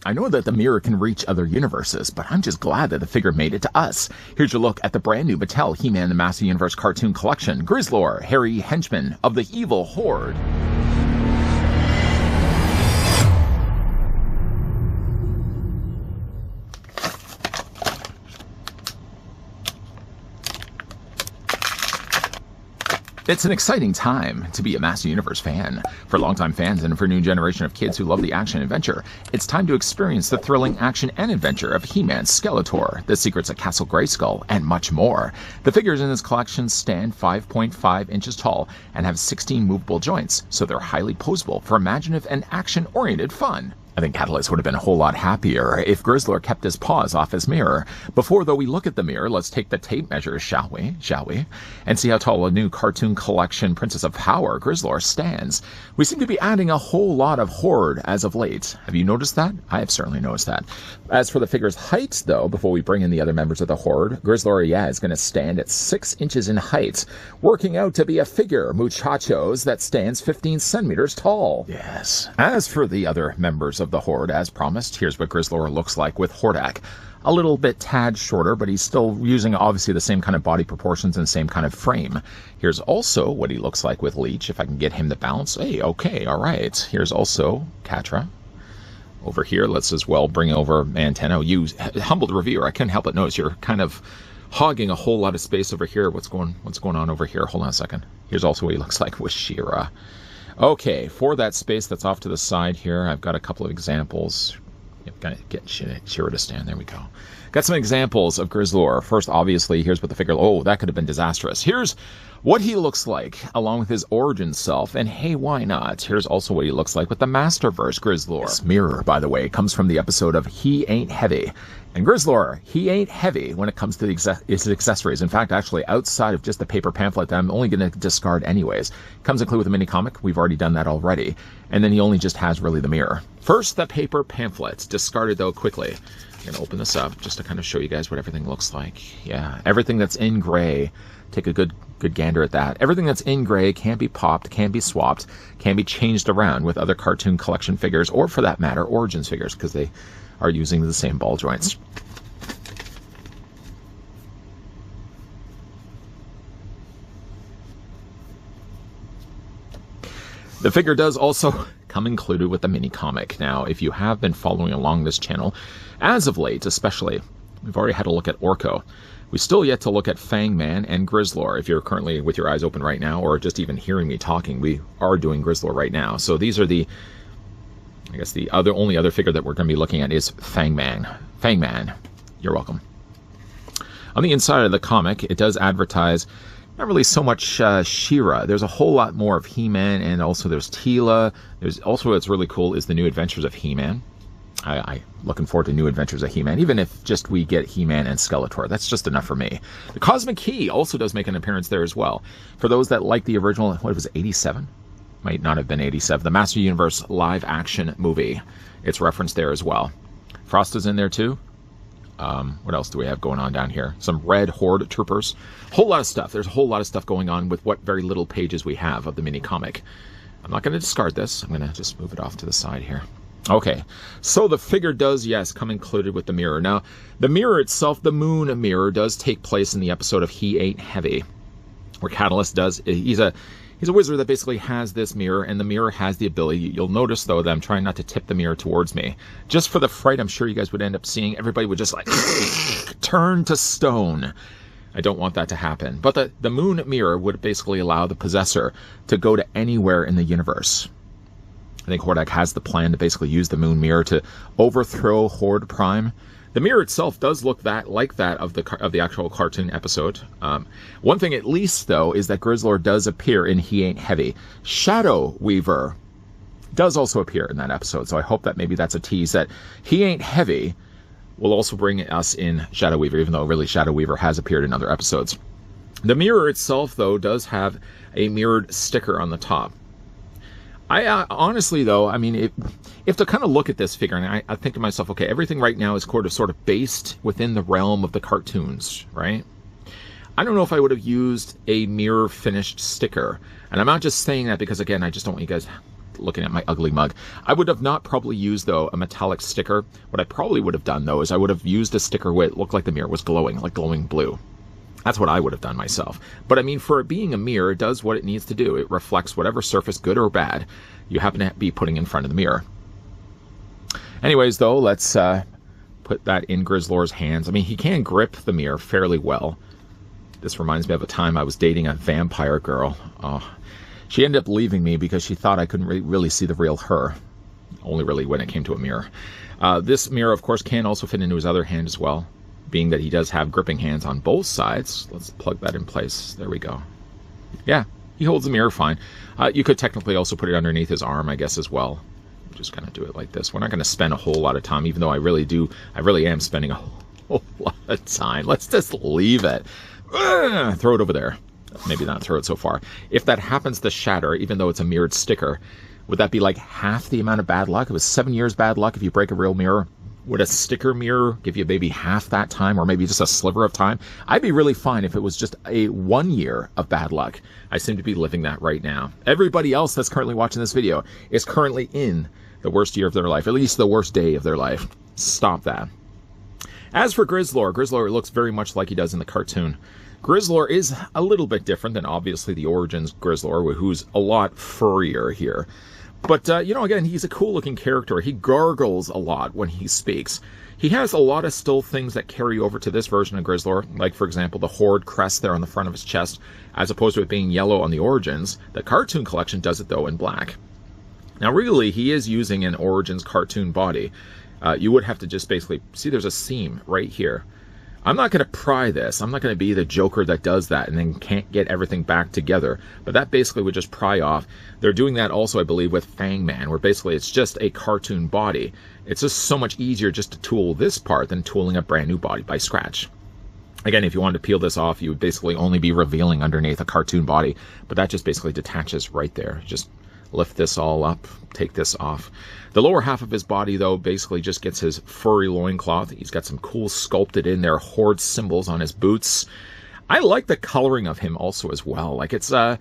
I know that the mirror can reach other universes, but I'm just glad that the figure made it to us. Here's your look at the brand new Mattel He-Man the Master Universe cartoon collection, Grizzlor, Hairy Henchman of the Evil Horde. It's an exciting time to be a Master Universe fan. For longtime fans and for a new generation of kids who love the action and adventure, it's time to experience the thrilling action and adventure of He-Man, Skeletor, The Secrets of Castle Grayskull, and much more. The figures in this collection stand 5.5 inches tall and have 16 movable joints, so they're highly posable for imaginative and action-oriented fun. I think Catalyst would have been a whole lot happier if Grizzlor kept his paws off his mirror. Before, though, we look at the mirror, let's take the tape measures, shall we? And see how tall a new cartoon collection Princess of Power, Grizzlor, stands. We seem to be adding a whole lot of Horde as of late. Have you noticed that? I have certainly noticed that. As for the figure's height, though, before we bring in the other members of the Horde, Grizzlor, is going to stand at 6 inches in height, working out to be a figure, muchachos, that stands 15 centimeters tall. Yes. As for the other members of the Horde, as promised, here's what Grizzlor looks like with Hordak. A little bit tad shorter, but he's still using obviously the same kind of body proportions and same kind of frame. Here's also what he looks like with Leech, if I can get him to balance. Hey, okay, all right. Here's also Catra. Over here, let's as well bring over Antenna. You humbled reviewer, I couldn't help but notice you're kind of hogging a whole lot of space over here. What's going on over here? Hold on a second. Here's also what he looks like with She-Ra. Okay, for that space that's off to the side here, I've got a couple of examples. Yep, gotta get She-Ra to stand. There we go. Got some examples of Grizzlor. First, obviously, here's what the figure... Oh, that could have been disastrous. Here's what he looks like, along with his origin self. And hey, why not? Here's also what he looks like with the Masterverse Grizzlor. This mirror, by the way, comes from the episode of He Ain't Heavy. And Grizzlor, he ain't heavy when it comes to his accessories. In fact, actually, outside of just the paper pamphlet that I'm only going to discard anyways, comes included with a mini comic. We've already done that already. And then he only just has really the mirror. First, the paper pamphlet. Discarded, though, quickly. I'm going to open this up just to kind of show you guys what everything looks like. Yeah, everything that's in gray. Take a good gander at that. Everything that's in gray can be popped, can be swapped, can be changed around with other cartoon collection figures, or for that matter, Origins figures, because they are using the same ball joints. The figure does also come included with the mini comic. Now, if you have been following along this channel, as of late especially, we've already had a look at Orko. We still yet to look at Fangman and Grizzlor. If you're currently with your eyes open right now, or just even hearing me talking, we are doing Grizzlor right now. So these are the, I guess the only other figure that we're going to be looking at is Fangman. Fangman, you're welcome. On the inside of the comic, it does advertise not really so much She-Ra. There's a whole lot more of He-Man, and also there's Teela. There's also what's really cool is the New Adventures of He-Man. I looking forward to New Adventures of He-Man, even if just we get He-Man and Skeletor. That's just enough for me. The Cosmic Key also does make an appearance there as well. For those that like the original, what was it, 87? Might not have been 87. The Master Universe live action movie. It's referenced there as well. Frost is in there too. What else do we have going on down here? Some red Horde troopers. Whole lot of stuff. There's a whole lot of stuff going on with what very little pages we have of the mini comic. I'm not going to discard this. I'm going to just move it off to the side here. Okay, so the figure does, yes, come included with the mirror. Now, the mirror itself, the moon mirror, does take place in the episode of He Ain't Heavy, where Catalyst does, he's a wizard that basically has this mirror, and the mirror has the ability, you'll notice though that I'm trying not to tip the mirror towards me. Just for the fright I'm sure you guys would end up seeing, everybody would just like turn to stone. I don't want that to happen. But the moon mirror would basically allow the possessor to go to anywhere in the universe. I think Hordak has the plan to basically use the moon mirror to overthrow Horde Prime. The mirror itself does look like that of the actual cartoon episode. One thing at least, though, is that Grizzlor does appear in He Ain't Heavy. Shadow Weaver does also appear in that episode, so I hope that maybe that's a tease that He Ain't Heavy will also bring us in Shadow Weaver, even though really Shadow Weaver has appeared in other episodes. The mirror itself, though, does have a mirrored sticker on the top. I honestly, though, I mean, if to kind of look at this figure, and I think to myself, okay, everything right now is sort of based within the realm of the cartoons, right? I don't know if I would have used a mirror finished sticker. And I'm not just saying that because, again, I just don't want you guys looking at my ugly mug. I would have not probably used, though, a metallic sticker. What I probably would have done, though, is I would have used a sticker where it looked like the mirror was glowing, like glowing blue. That's what I would have done myself. But I mean, for it being a mirror, it does what it needs to do. It reflects whatever surface, good or bad, you happen to be putting in front of the mirror. Anyways, though, let's put that in Grizzlor's hands. I mean, he can grip the mirror fairly well. This reminds me of a time I was dating a vampire girl. Oh, she ended up leaving me because she thought I couldn't really see the real her. Only really when it came to a mirror. This mirror, of course, can also fit into his other hand as well, being that he does have gripping hands on both sides. Let's plug that in place. There we go. Yeah, he holds the mirror fine. You could technically also put it underneath his arm, I guess, as well. Just kind of do it like this. We're not going to spend a whole lot of time, even though I really am spending a whole lot of time. Let's just leave it. Throw it over there. Maybe not throw it so far. If that happens to shatter, even though it's a mirrored sticker, would that be like half the amount of bad luck? It was 7 years bad luck if you break a real mirror. Would a sticker mirror give you maybe half that time, or maybe just a sliver of time? I'd be really fine if it was just a 1 year of bad luck. I seem to be living that right now. Everybody else that's currently watching this video is currently in the worst year of their life, at least the worst day of their life. Stop that. As for Grizzlor, Grizzlor looks very much like he does in the cartoon. Grizzlor is a little bit different than obviously the Origins Grizzlor, who's a lot furrier here. But, again, he's a cool-looking character. He gargles a lot when he speaks. He has a lot of still things that carry over to this version of Grizzlor, like, for example, the Horde crest there on the front of his chest, as opposed to it being yellow on the Origins. The cartoon collection does it, though, in black. Now, really, he is using an Origins cartoon body. You would have to just basically... See, there's a seam right here. I'm not going to pry this. I'm not going to be the Joker that does that and then can't get everything back together. But that basically would just pry off. They're doing that also, I believe, with Fang Man, where basically it's just a cartoon body. It's just so much easier just to tool this part than tooling a brand new body by scratch. Again, if you wanted to peel this off, you would basically only be revealing underneath a cartoon body. But that just basically detaches right there. Just lift this all up, take this off. The lower half of his body, though, basically just gets his furry loincloth. He's got some cool sculpted in there Horde symbols on his boots. I like the coloring of him also as well. Like it's, I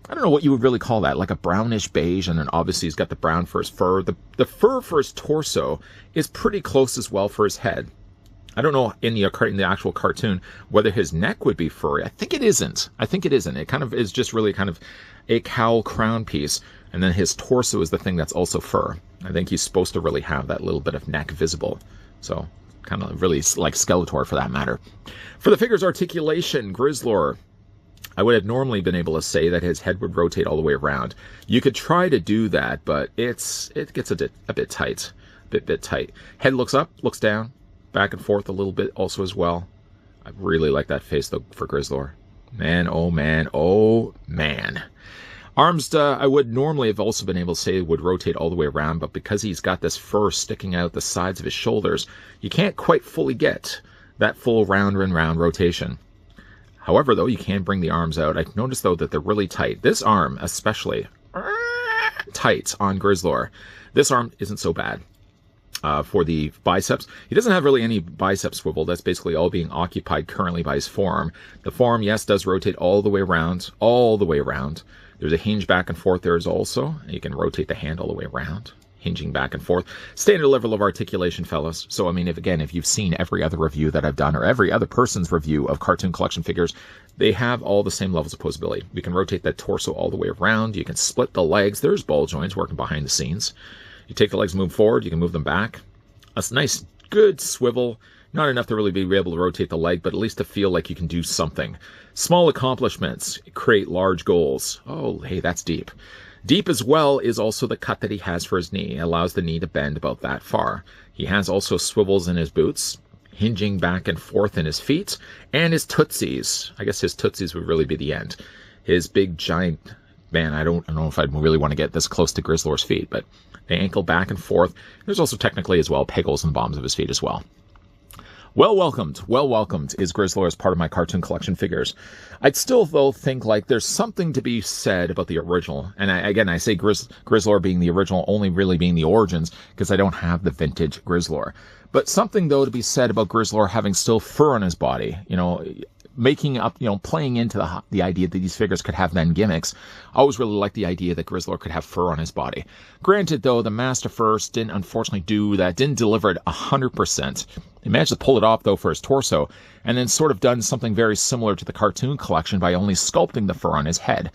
don't know what you would really call that, like a brownish beige, and then obviously he's got the brown for his fur. The fur for his torso is pretty close as well for his head. I don't know in the actual cartoon whether his neck would be furry. I think it isn't. It kind of is just really kind of a cowl crown piece. And then his torso is the thing that's also fur. I think he's supposed to really have that little bit of neck visible. So, kind of really like Skeletor for that matter. For the figure's articulation, Grizzlor, I would have normally been able to say that his head would rotate all the way around. You could try to do that, but it gets a bit tight. Bit tight. Head looks up, looks down, back and forth a little bit also as well. I really like that face, though, for Grizzlor. Man, oh man, oh man. Arms, I would normally have also been able to say would rotate all the way around, but because he's got this fur sticking out the sides of his shoulders, you can't quite fully get that full round and round rotation. However, though, you can bring the arms out. I've noticed, though, that they're really tight. This arm, especially, tight on Grizzlor. This arm isn't so bad. For the biceps, he doesn't have really any bicep swivel. That's basically all being occupied currently by his forearm. The forearm, yes, does rotate all the way around, There's a hinge back and forth there also. You can rotate the hand all the way around, hinging back and forth. Standard level of articulation, fellas. So, I mean, if you've seen every other review that I've done, or every other person's review of cartoon collection figures, they have all the same levels of posability. You can rotate that torso all the way around. You can split the legs. There's ball joints working behind the scenes. You take the legs, move forward, you can move them back. A nice, good swivel. Not enough to really be able to rotate the leg, but at least to feel like you can do something. Small accomplishments create large goals. Oh, hey, that's deep. Deep as well is also the cut that he has for his knee. It allows the knee to bend about that far. He has also swivels in his boots, hinging back and forth in his feet, and his tootsies. I guess his tootsies would really be the end. His big, giant... Man, I don't know if I'd really want to get this close to Grizzlor's feet, but they ankle back and forth. There's also technically as well peg holes in the bottoms of his feet as well. Well welcomed is Grizzlor as part of my cartoon collection figures. I'd still, though, think like there's something to be said about the original. And I say Grizzlor being the original, only really being the Origins, because I don't have the vintage Grizzlor. But something, though, to be said about Grizzlor having still fur on his body. making up, playing into the idea that these figures could have then gimmicks. I always really liked the idea that Grizzlor could have fur on his body. Granted, though, the Mastiffurst didn't unfortunately do that, didn't deliver it 100%. He managed to pull it off, though, for his torso, and then sort of done something very similar to the cartoon collection by only sculpting the fur on his head.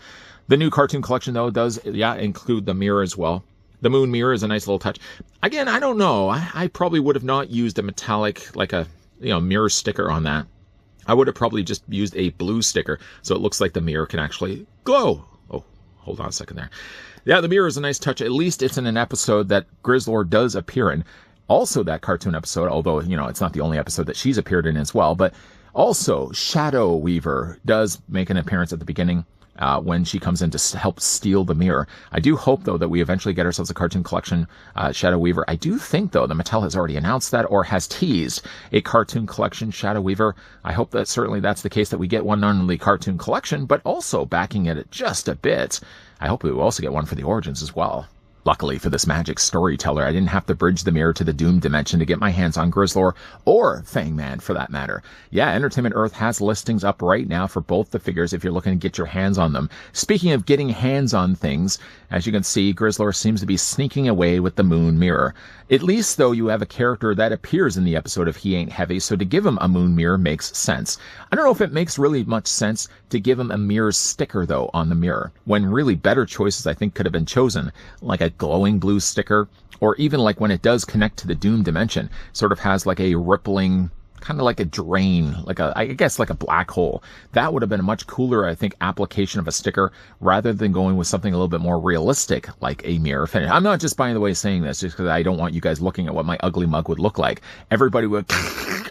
The new cartoon collection, though, does, include the mirror as well. The moon mirror is a nice little touch. Again, I don't know. I probably would have not used a metallic, like a, mirror sticker on that. I would have probably just used a blue sticker so it looks like the mirror can actually glow. Oh, hold on a second there. Yeah, the mirror is a nice touch. At least it's in an episode that Grizzlor does appear in. Also, that cartoon episode, although, it's not the only episode that she's appeared in as well, but also Shadow Weaver does make an appearance at the beginning. When she comes in to help steal the mirror. I do hope, though, that we eventually get ourselves a cartoon collection Shadow Weaver. I do think, though, that Mattel has already announced that or has teased a cartoon collection Shadow Weaver. I hope that certainly that's the case, that we get one not only cartoon collection, but also backing it just a bit. I hope we will also get one for the Origins as well. Luckily for this magic storyteller, I didn't have to bridge the mirror to the Doom dimension to get my hands on Grizzlor, or Fangman for that matter. Yeah, Entertainment Earth has listings up right now for both the figures if you're looking to get your hands on them. Speaking of getting hands on things, as you can see, Grizzlor seems to be sneaking away with the moon mirror. At least, though, you have a character that appears in the episode of He Ain't Heavy, so to give him a moon mirror makes sense. I don't know if it makes really much sense to give him a mirror sticker, though, on the mirror, when really better choices, I think, could have been chosen, like a glowing blue sticker, or even like when it does connect to the Doom dimension, sort of has like a rippling, kind of like a drain, I guess like a black hole. That would have been a much cooler, I think, application of a sticker, rather than going with something a little bit more realistic, like a mirror finish. I'm not just, by the way, saying this just because I don't want you guys looking at what my ugly mug would look like. Everybody would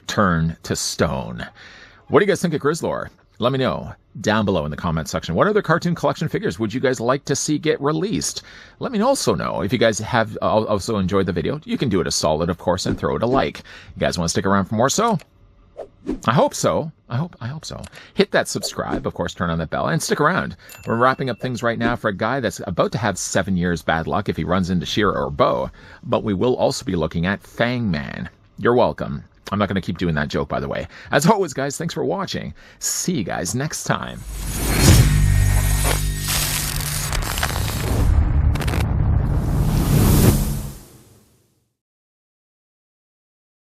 turn to stone. What do you guys think of Grizzlor? Let me know down below in the comments section. What other cartoon collection figures would you guys like to see get released? Let me also know if you guys have also enjoyed the video. You can do it a solid, of course, and throw it a like. You guys want to stick around for more so? I hope so. I hope so. Hit that subscribe, of course, turn on that bell, and stick around. We're wrapping up things right now for a guy that's about to have 7 years bad luck if he runs into Shearer or Bo. But we will also be looking at Fangman. You're welcome. I'm not going to keep doing that joke, by the way. As always, guys, thanks for watching. See you guys next time.